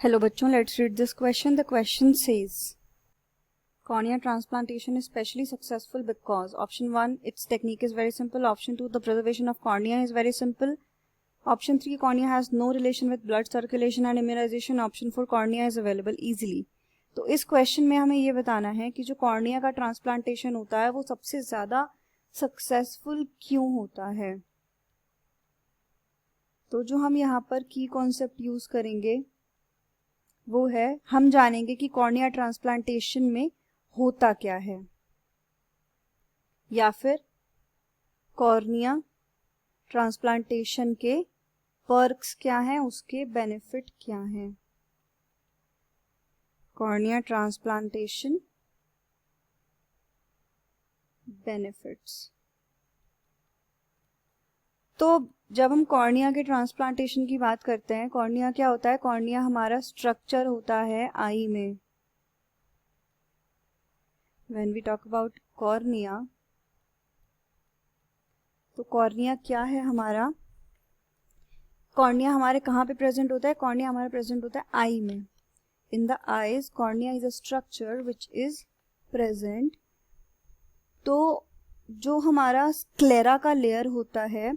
Hello बच्चों, let's read this question. The question says cornea transplantation is specially successful because option 1 its technique is very simple, option 2 the preservation of cornea is very simple, option 3 cornea has no relation with blood circulation and immunization, option 4 cornea is available easily. तो इस question में हमें ये बताना है कि जो cornea का ट्रांसप्लांटेशन होता है वो सबसे ज़्यादा सक्सेसफुल क्यों होता है. तो जो हम यहाँ पर की कॉन्सेप्ट यूज़ करेंगे वो है, हम जानेंगे कि कॉर्निया ट्रांसप्लांटेशन में होता क्या है, या फिर कॉर्निया ट्रांसप्लांटेशन के पर्क्स क्या हैं, उसके बेनिफिट क्या हैं. Cornea transplantation benefits. तो जब हम कॉर्निया के ट्रांसप्लांटेशन की बात करते हैं, कॉर्निया क्या होता है? कॉर्निया हमारा स्ट्रक्चर होता है आई में. When we talk about cornea, तो कॉर्निया क्या है हमारा? कॉर्निया हमारे कहाँ पे प्रेजेंट होता है? कॉर्निया हमारा प्रेजेंट होता है आई में. In the eyes cornea is a structure which is present. तो जो हमारा स्क्लेरा का लेयर होता है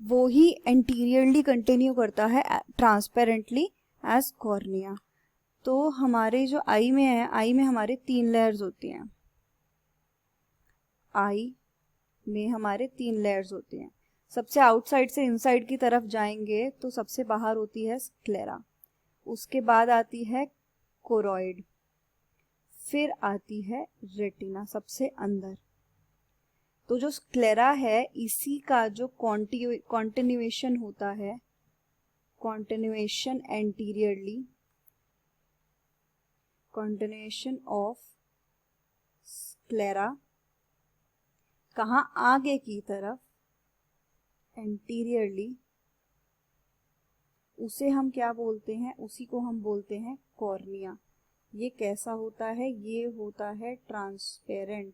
वो ही एंटीरियरली कंटिन्यू करता है ट्रांसपेरेंटली एज कॉर्निया. तो हमारे जो आई में है, आई में हमारे 3 लेयर्स होती हैं. आई में हमारे 3 लेयर्स होती हैं. सबसे आउटसाइड से इनसाइड की तरफ जाएंगे तो सबसे बाहर होती है स्क्लेरा, उसके बाद आती है कोरॉइड, फिर आती है रेटिना सबसे अंदर. तो जो स्क्लेरा है इसी का जो कॉन्टिन्यूएशन होता है, continuation anteriorly, continuation of sclera कहाँ? आगे की तरफ, एंटीरियरली, उसे हम क्या बोलते हैं? उसी को हम बोलते हैं कॉर्निया. ये कैसा होता है? ये होता है ट्रांसपेरेंट.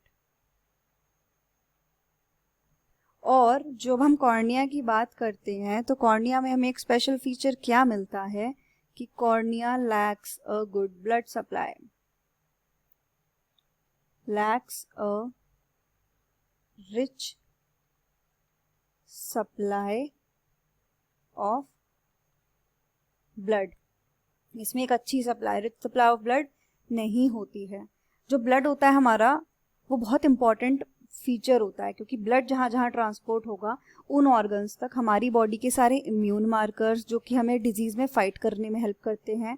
और जब हम कॉर्निया की बात करते हैं तो कॉर्निया में हमें एक स्पेशल फीचर क्या मिलता है कि cornea lakhs a good blood supply, lakhs a rich supply of blood. इसमें एक अच्छी supply, rich supply of blood नहीं होती है. जो ब्लड होता है हमारा वो बहुत इंपॉर्टेंट फीचर होता है, क्योंकि ब्लड जहाँ जहाँ ट्रांसपोर्ट होगा उन ऑर्गन्स तक हमारी बॉडी के सारे इम्यून मार्कर्स जो कि हमें डिजीज़ में फाइट करने में हेल्प करते हैं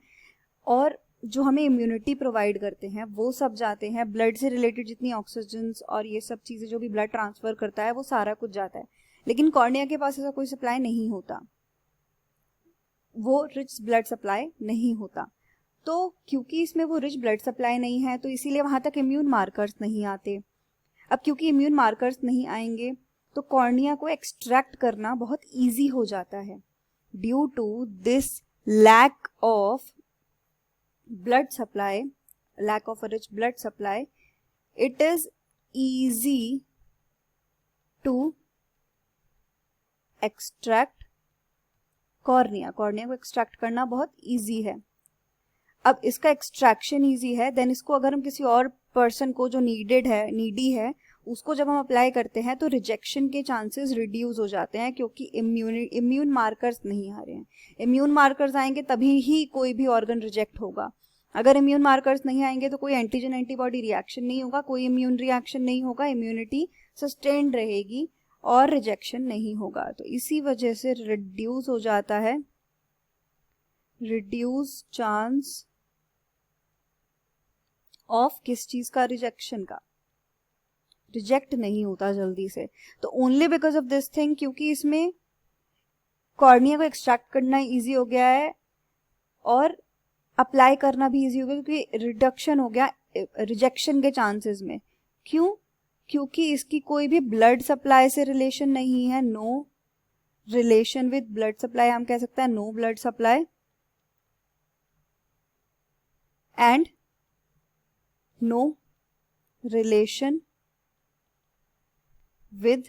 और जो हमें इम्यूनिटी प्रोवाइड करते हैं वो सब जाते हैं. ब्लड से रिलेटेड जितनी ऑक्सीजन और ये सब चीज़ें जो भी ब्लड ट्रांसफ़र करता है वो सारा कुछ जाता है. लेकिन कॉर्निया के पास ऐसा कोई सप्लाई नहीं होता, वो रिच ब्लड सप्लाई नहीं होता. तो क्योंकि इसमें वो रिच ब्लड सप्लाई नहीं है तो इसीलिए वहाँ तक इम्यून मार्कर्स नहीं आते. अब क्योंकि इम्यून मार्कर्स नहीं आएंगे तो कॉर्निया को एक्सट्रैक्ट करना बहुत इजी हो जाता है. Due to this lack of blood supply, lack of a rich blood supply, it is easy to extract cornea. Cornea को एक्सट्रैक्ट करना बहुत इजी है. अब इसका एक्सट्रैक्शन इजी है, देन इसको अगर हम किसी और पर्सन को जो नीडी है उसको जब हम अप्लाई करते हैं तो रिजेक्शन के चांसेस रिड्यूस हो जाते हैं, क्योंकि इम्यून मार्कर्स नहीं आ रहे हैं. इम्यून मार्कर्स आएंगे तभी ही कोई भी ऑर्गन रिजेक्ट होगा. अगर इम्यून मार्कर्स नहीं आएंगे तो कोई एंटीजन एंटीबॉडी रिएक्शन नहीं होगा, कोई इम्यून रिएक्शन नहीं होगा, इम्यूनिटी सस्टेन्ड रहेगी और रिजेक्शन नहीं होगा. तो इसी वजह से रिड्यूस हो जाता है, रिड्यूस चांस ऑफ किस चीज का? रिजेक्शन का. रिजेक्ट नहीं होता जल्दी से. तो only because of this thing, क्योंकि इसमें कॉर्निया को एक्सट्रैक्ट करना इजी हो गया है और अप्लाई करना भी इजी हो गया, क्योंकि रिडक्शन हो गया रिजेक्शन के चांसेस में. क्यों? क्योंकि इसकी कोई भी ब्लड सप्लाई से रिलेशन नहीं है. No relation with blood supply, हम कह सकते हैं no blood supply and no relation with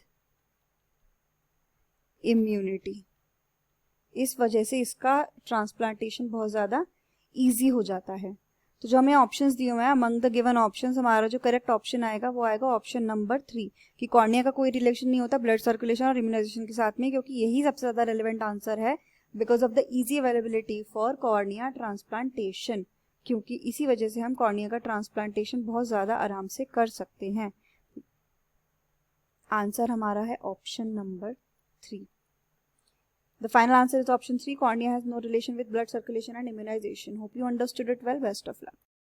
immunity. इस वजह से इसका ट्रांसप्लांटेशन बहुत ज़्यादा ईजी हो जाता है। तो जो हमें ऑप्शंस दिए हुए हैं, अमंग द गिवन ऑप्शंस हमारा जो करेक्ट ऑप्शन आएगा वो आएगा ऑप्शन नंबर 3 कि कॉर्निया का कोई रिलेशन नहीं होता ब्लड सर्कुलेशन और इम्यूनाइजेशन के साथ में, क्योंकि यही सबसे ज़्यादा रेलिवेंट आंसर है because of the easy availability for cornea transplantation, क्योंकि इसी वजह से हम कॉर्निया का ट्रांसप्लांटेशन बहुत ज़्यादा आराम से कर सकते हैं। आंसर हमारा है option number 3। The final answer is option 3. Cornea has no relation with blood circulation and immunization. Hope you understood it well. Best of luck.